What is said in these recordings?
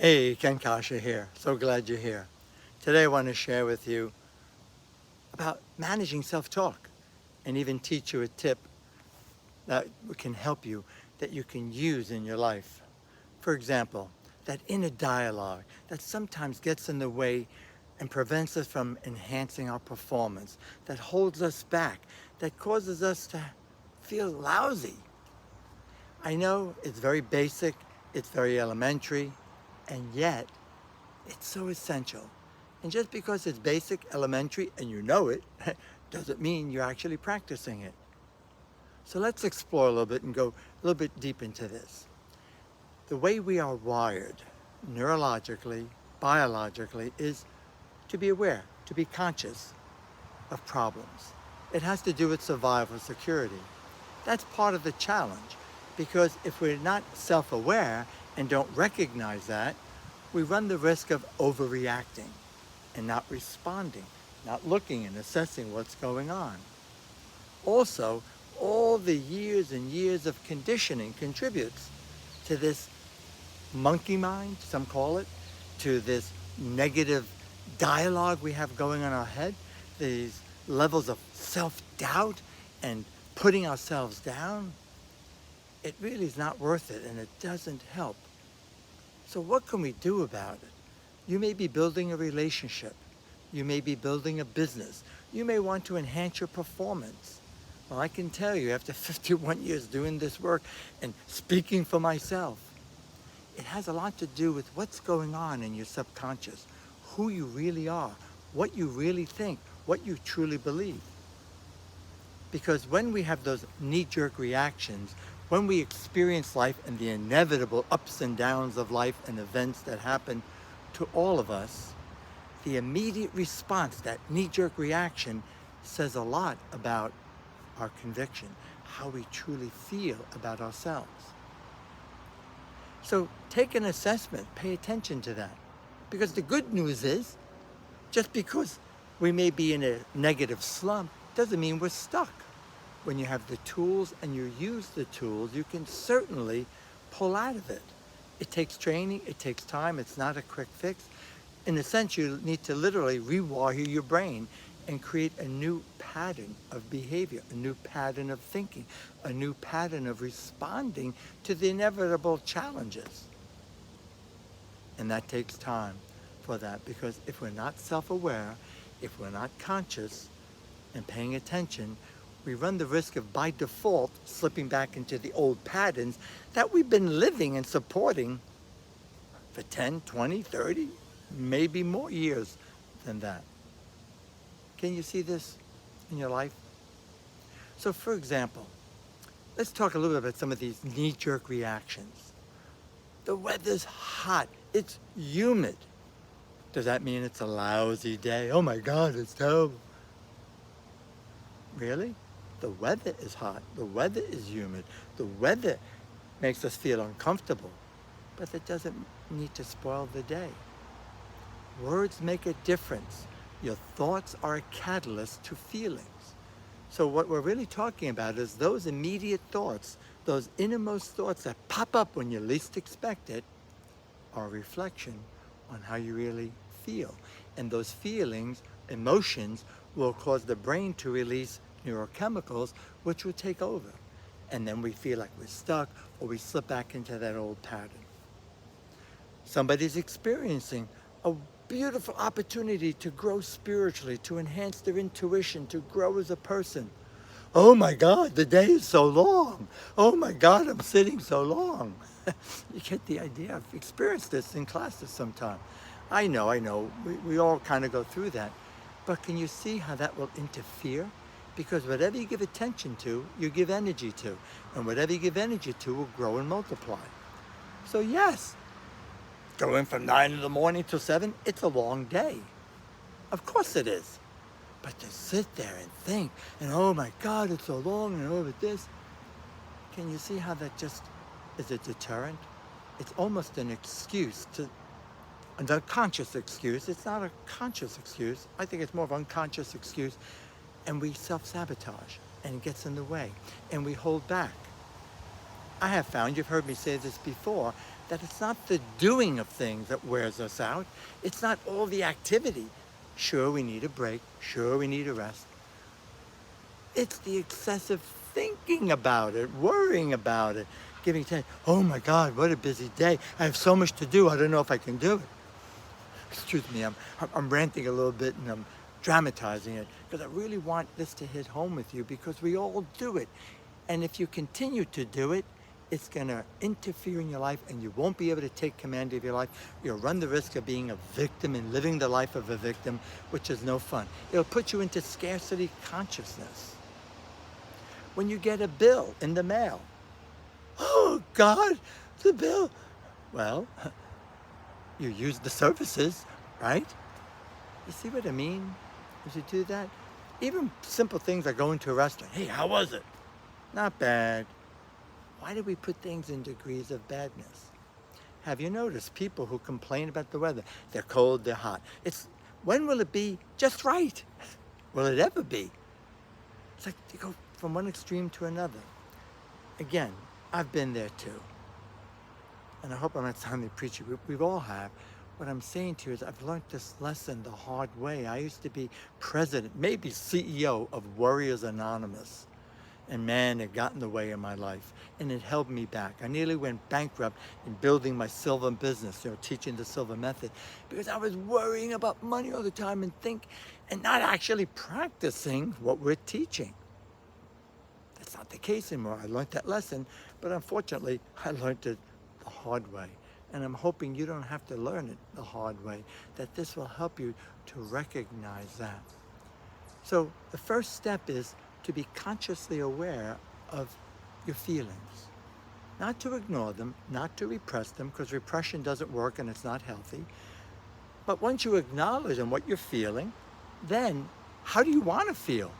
Hey, Ken Coscia here. So glad you're here. Today I want to share with you about managing self-talk and even teach you a tip that can help you, that you can use in your life. For example, that inner dialogue that sometimes gets in the way and prevents us from enhancing our performance, that holds us back, that causes us to feel lousy. I know it's very basic, it's very elementary, and yet it's so essential. And just because it's basic, elementary, and you know it, doesn't mean you're actually practicing it. So let's explore a little bit and go a little bit deep into this. The way we are wired, neurologically, biologically, is to be aware, to be conscious of problems. It has to do with survival security. That's part of the challenge, because if we're not self-aware and don't recognize that, we run the risk of overreacting and not responding, not looking and assessing what's going on. Also, all the years and years of conditioning contributes to this monkey mind, some call it, to this negative dialogue we have going on in our head, these levels of self-doubt and putting ourselves down. It really is not worth it, and it doesn't help. So what can we do about it? You may be building a relationship. You may be building a business. You may want to enhance your performance. Well, I can tell you, after 51 years doing this work and speaking for myself, it has a lot to do with what's going on in your subconscious, who you really are, what you really think, what you truly believe. Because when we have those knee-jerk reactions, when we experience life and the inevitable ups and downs of life and events that happen to all of us, the immediate response, that knee-jerk reaction, says a lot about our conviction, how we truly feel about ourselves. So take an assessment, pay attention to that. Because the good news is, just because we may be in a negative slump doesn't mean we're stuck. When you have the tools and you use the tools, you can certainly pull out of it. It takes training, it takes time, it's not a quick fix. In a sense, you need to literally rewire your brain and create a new pattern of behavior, a new pattern of thinking, a new pattern of responding to the inevitable challenges. And that takes time for that, because if we're not self-aware, if we're not conscious and paying attention, we run the risk of, by default, slipping back into the old patterns that we've been living and supporting for 10, 20, 30, maybe more years than that. Can you see this in your life? So for example, let's talk a little bit about some of these knee-jerk reactions. The weather's hot, it's humid. Does that mean it's a lousy day? Oh my God, it's terrible. Really? The weather is hot, the weather is humid, the weather makes us feel uncomfortable, but it doesn't need to spoil the day. Words make a difference. Your thoughts are a catalyst to feelings. So what we're really talking about is those immediate thoughts, those innermost thoughts that pop up when you least expect it, are a reflection on how you really feel. And those feelings, emotions, will cause the brain to release neurochemicals, which will take over. And then we feel like we're stuck, or we slip back into that old pattern. Somebody's experiencing a beautiful opportunity to grow spiritually, to enhance their intuition, to grow as a person. Oh my God, the day is so long. Oh my God, I'm sitting so long. You get the idea. I've experienced this in classes sometime. I know. We all kind of go through that. But can you see how that will interfere? Because whatever you give attention to, you give energy to. And whatever you give energy to will grow and multiply. So yes, going from 9 in the morning till 7, it's a long day. Of course it is. But to sit there and think, and oh my God, it's so long, and over this, can you see how that just is a deterrent? It's almost an excuse, an unconscious excuse. It's not a conscious excuse. I think it's more of an unconscious excuse. And we self-sabotage, and it gets in the way, and we hold back. I have found, you've heard me say this before, that it's not the doing of things that wears us out. It's not all the activity. Sure, we need a break. Sure, we need a rest. It's the excessive thinking about it, worrying about it, giving attention. Oh my God, what a busy day. I have so much to do. I don't know if I can do it. Excuse me, I'm ranting a little bit and I'm dramatizing it because I really want this to hit home with you because we all do it. And if you continue to do it, it's going to interfere in your life and you won't be able to take command of your life. You'll run the risk of being a victim and living the life of a victim, which is no fun. It'll put you into scarcity consciousness. When you get a bill in the mail, oh God, the bill. Well, you use the services, right? You see what I mean? As you do that, even simple things like going to a restaurant. Hey, how was it? Not bad. Why do we put things in degrees of badness? Have you noticed people who complain about the weather? They're cold, they're hot. When will it be just right? Will it ever be? It's like you go from one extreme to another. Again, I've been there too. And I hope I'm not sounding preachy. We all have. What I'm saying to you is I've learned this lesson the hard way. I used to be president, maybe CEO of Warriors Anonymous. And man, it got in the way of my life. And it held me back. I nearly went bankrupt in building my Silva business, teaching the Silva Method, because I was worrying about money all the time and not actually practicing what we're teaching. That's not the case anymore. I learned that lesson, but unfortunately, I learned it the hard way. And I'm hoping you don't have to learn it the hard way, that this will help you to recognize that. So the first step is to be consciously aware of your feelings. Not to ignore them, not to repress them, because repression doesn't work and it's not healthy. But once you acknowledge what you're feeling, then how do you want to feel?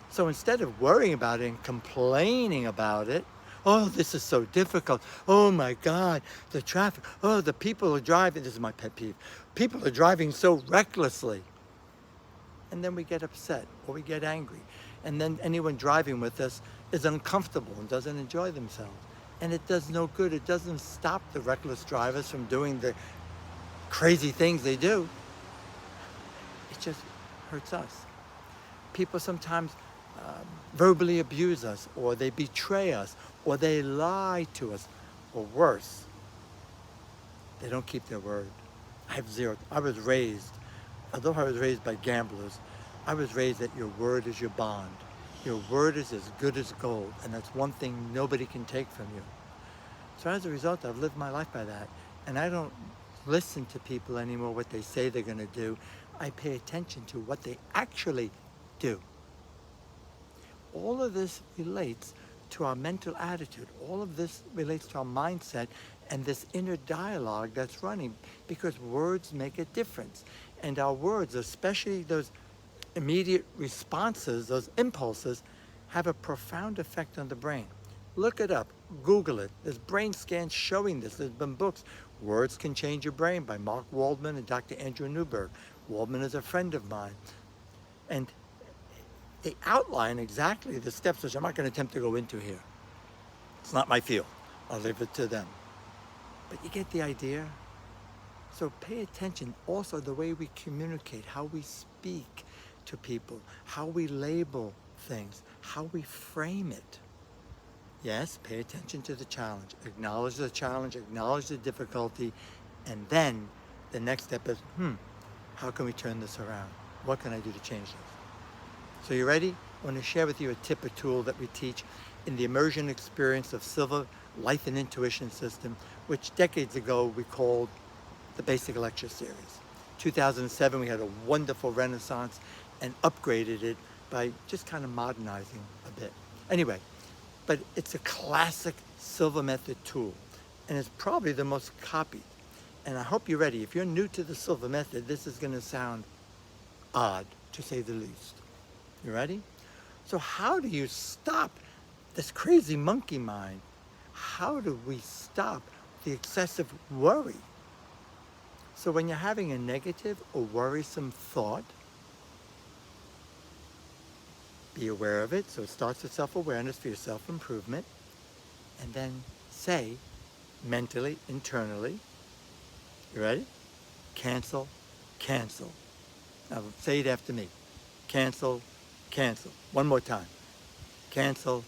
So instead of worrying about it and complaining about it, oh, this is so difficult. Oh my God, the traffic. Oh, the people are driving. This is my pet peeve. People are driving so recklessly. And then we get upset or we get angry. And then anyone driving with us is uncomfortable and doesn't enjoy themselves. And it does no good. It doesn't stop the reckless drivers from doing the crazy things they do. It just hurts us. People sometimes verbally abuse us, or they betray us, or they lie to us, or worse, they don't keep their word. I was raised, although I was raised by gamblers, I was raised that your word is your bond. Your word is as good as gold, and that's one thing nobody can take from you. So as a result, I've lived my life by that, and I don't listen to people anymore, what they say they're going to do. I pay attention to what they actually do. All of this relates to our mental attitude. All of this relates to our mindset and this inner dialogue that's running, because words make a difference. And our words, especially those immediate responses, those impulses, have a profound effect on the brain. Look it up, Google it. There's brain scans showing this. There's been books, Words Can Change Your Brain by Mark Waldman and Dr. Andrew Newberg. Waldman is a friend of mine. And they outline exactly the steps, which I'm not going to attempt to go into here. It's not my field. I'll leave it to them. But you get the idea? So pay attention also the way we communicate, how we speak to people, how we label things, how we frame it. Yes, pay attention to the challenge. Acknowledge the challenge, acknowledge the difficulty, and then the next step is, how can we turn this around? What can I do to change this? So you ready? I want to share with you a tip or tool that we teach in the immersion experience of Silva Life and Intuition System, which decades ago we called the Basic Lecture Series. 2007, we had a wonderful renaissance and upgraded it by just kind of modernizing a bit. Anyway, but it's a classic Silva Method tool, and it's probably the most copied. And I hope you're ready. If you're new to the Silva Method, this is going to sound odd, to say the least. You ready? So how do you stop this crazy monkey mind? How do we stop the excessive worry? So when you're having a negative or worrisome thought, be aware of it. So it starts with self-awareness for your self-improvement. and then say mentally, internally, you ready? Cancel, cancel. Now say it after me. Cancel, cancel. One more time. Cancel,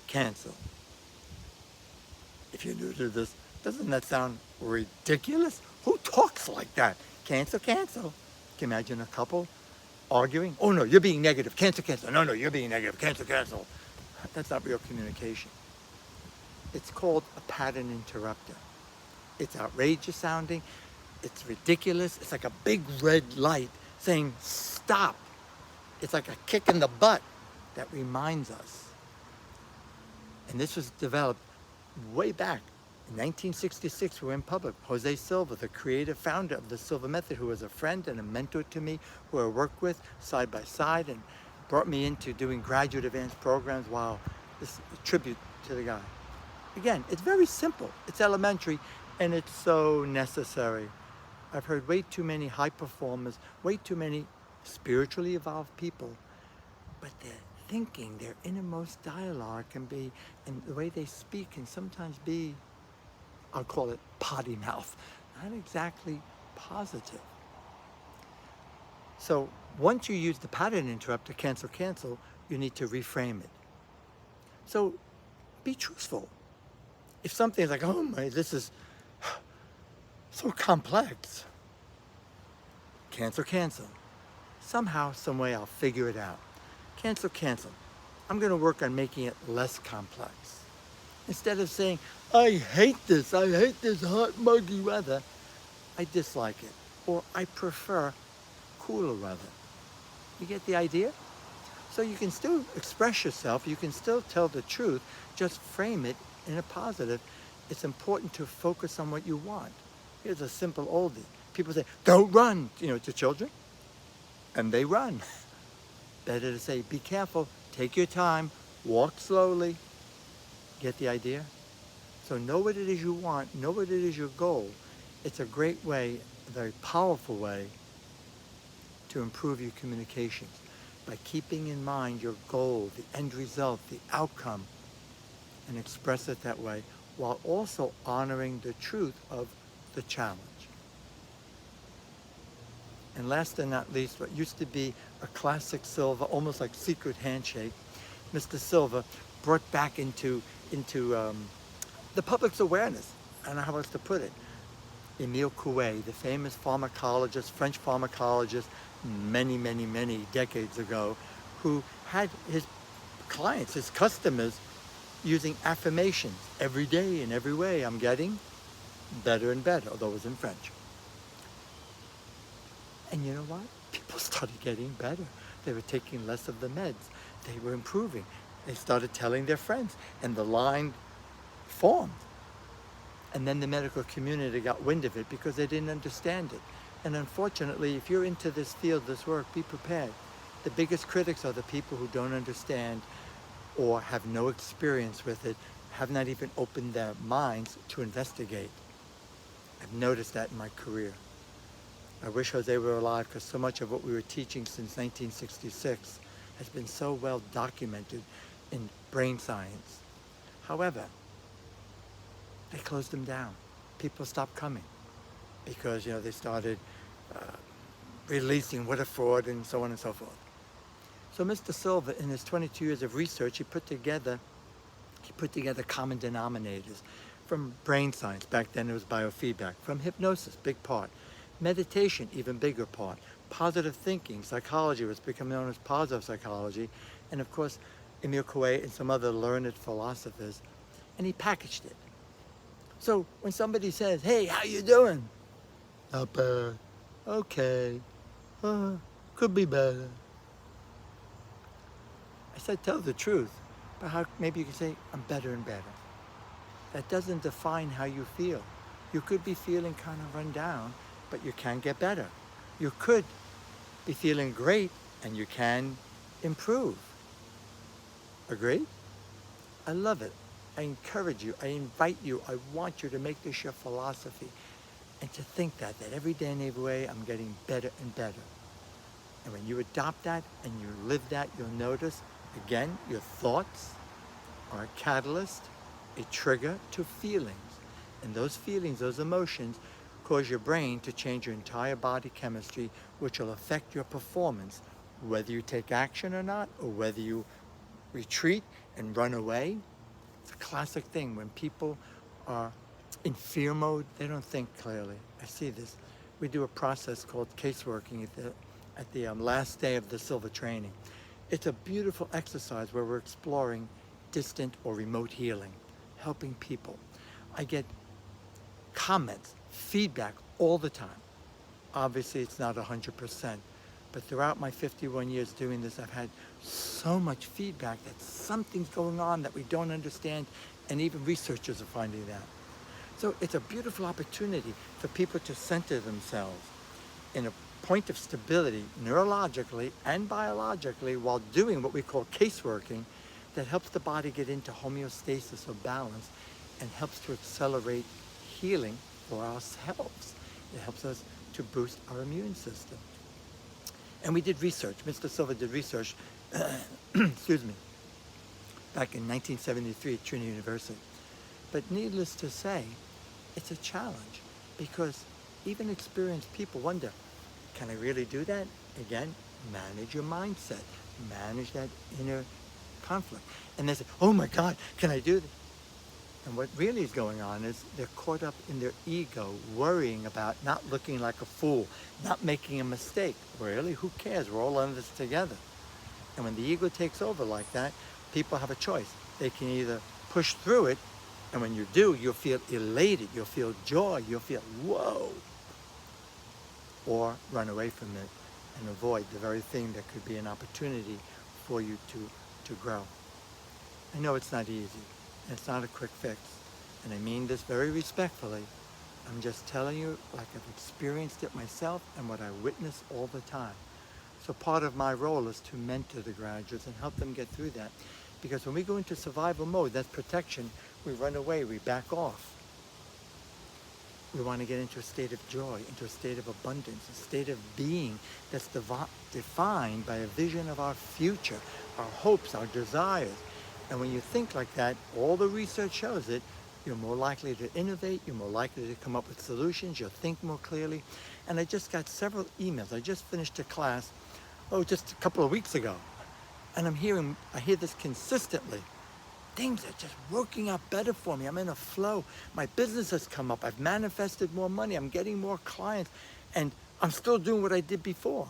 cancel. If you're new to this, doesn't that sound ridiculous? Who talks like that? Cancel, cancel. Can you imagine a couple arguing? Oh no, you're being negative. Cancel, cancel. No, no, you're being negative. Cancel, cancel. That's not real communication. It's called a pattern interrupter. It's outrageous sounding. It's ridiculous. It's like a big red light saying stop. It's like a kick in the butt that reminds us. And this was developed way back in 1966. We were in public. Jose Silva, the creative founder of the Silva Method, who was a friend and a mentor to me, who I worked with side by side and brought me into doing graduate advanced programs. Wow, this is a tribute to the guy. Again, it's very simple. It's elementary, and it's so necessary. I've heard way too many high performers, way too many spiritually evolved people, but their thinking, their innermost dialogue can be, and the way they speak can sometimes be, I'll call it potty mouth, not exactly positive. So once you use the pattern interrupter, cancel, cancel, you need to reframe it. So be truthful. If something is like, oh my, this is so complex, cancel, cancel. Somehow, some way, I'll figure it out. Cancel, cancel. I'm going to work on making it less complex. Instead of saying, I hate this hot, muggy weather, I dislike it. Or I prefer cooler weather. You get the idea? So you can still express yourself, you can still tell the truth, just frame it in a positive. It's important to focus on what you want. Here's a simple oldie. People say, don't run, to children, and they run. Better to say, be careful, take your time, walk slowly. Get the idea? So know what it is you want, know what it is your goal. It's a great way, a very powerful way to improve your communications by keeping in mind your goal, the end result, the outcome, and express it that way while also honoring the truth of the challenge. And last and not least, what used to be a classic Silva, almost like secret handshake, Mr. Silva brought back into the public's awareness. I don't know how else to put it. Emile Coué, the famous pharmacologist, French pharmacologist, many decades ago, who had his clients, his customers, using affirmations every day in every way. I'm getting better and better, although it was in French. And you know what? People started getting better. They were taking less of the meds. They were improving. They started telling their friends, and the line formed. And then the medical community got wind of it because they didn't understand it. And unfortunately, if you're into this field, this work, be prepared. The biggest critics are the people who don't understand or have no experience with it, have not even opened their minds to investigate. I've noticed that in my career. I wish Jose were alive because so much of what we were teaching since 1966 has been so well documented in brain science. However, they closed them down. People stopped coming because, they started releasing what a fraud and so on and so forth. So Mr. Silva, in his 22 years of research, he put together common denominators from brain science. Back then it was biofeedback. From hypnosis, big part. Meditation, even bigger part. Positive thinking, psychology, what's become known as positive psychology. And of course, Emile Coué and some other learned philosophers. And he packaged it. So when somebody says, hey, how you doing? Not bad. Okay. Could be better. I said, tell the truth. But maybe you can say, I'm better and better. That doesn't define how you feel. You could be feeling kind of run down, but you can get better. You could be feeling great, and you can improve. Agree? I love it. I encourage you, I invite you, I want you to make this your philosophy and to think that every day and every way I'm getting better and better. And when you adopt that and you live that, you'll notice, again, your thoughts are a catalyst a trigger to feelings. And those feelings, those emotions, cause your brain to change your entire body chemistry, which will affect your performance, whether you take action or not, or whether you retreat and run away. It's a classic thing. When people are in fear mode, they don't think clearly. I see this. We do a process called caseworking at the last day of the Silva training. It's a beautiful exercise where we're exploring distant or remote healing, helping people. I get comments, feedback all the time. Obviously, it's not 100%, but throughout my 51 years doing this, I've had so much feedback that something's going on that we don't understand, and even researchers are finding that. So it's a beautiful opportunity for people to center themselves in a point of stability neurologically and biologically while doing what we call caseworking that helps the body get into homeostasis or balance and helps to accelerate healing for ourselves. It helps us to boost our immune system. And we did research. Mr. Silva did research, excuse me, back in 1973 at Trinity University. But needless to say, it's a challenge because even experienced people wonder, can I really do that? Again, manage your mindset, manage that inner conflict. And they say, oh my God, can I do this? And what really is going on is they're caught up in their ego, worrying about not looking like a fool, not making a mistake. Really, who cares? We're all in this together. And when the ego takes over like that, people have a choice. They can either push through it, and when you do, you'll feel elated, you'll feel joy, you'll feel, whoa, or run away from it and avoid the very thing that could be an opportunity for you to grow. I know it's not easy. It's not a quick fix. And I mean this very respectfully. I'm just telling you like I've experienced it myself and what I witness all the time. So part of my role is to mentor the graduates and help them get through that. Because when we go into survival mode, that's protection, we run away, we back off. We want to get into a state of joy, into a state of abundance, a state of being that's defined by a vision of our future, our hopes, our desires. And when you think like that, all the research shows it, you're more likely to innovate, you're more likely to come up with solutions, you'll think more clearly. And I just got several emails. I just finished a class, just a couple of weeks ago. And I hear this consistently. Things are just working out better for me. I'm in a flow. My business has come up. I've manifested more money. I'm getting more clients. And I'm still doing what I did before.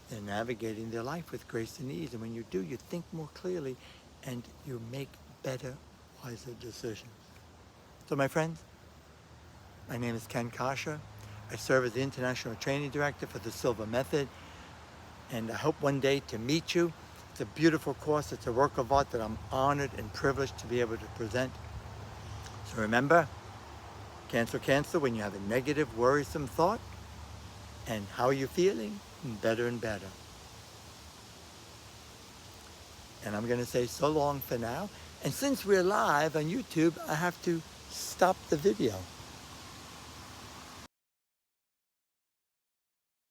They're navigating their life with grace and ease. And when you do, you think more clearly and you make better, wiser decisions. So my friends, my name is Ken Coscia. I serve as the International Training Director for the Silva Method. And I hope one day to meet you. It's a beautiful course. It's a work of art that I'm honored and privileged to be able to present. So remember, cancel when you have a negative, worrisome thought. And how are you feeling? Better and better. And I'm going to say so long for now. And since we're live on YouTube, I have to stop the video.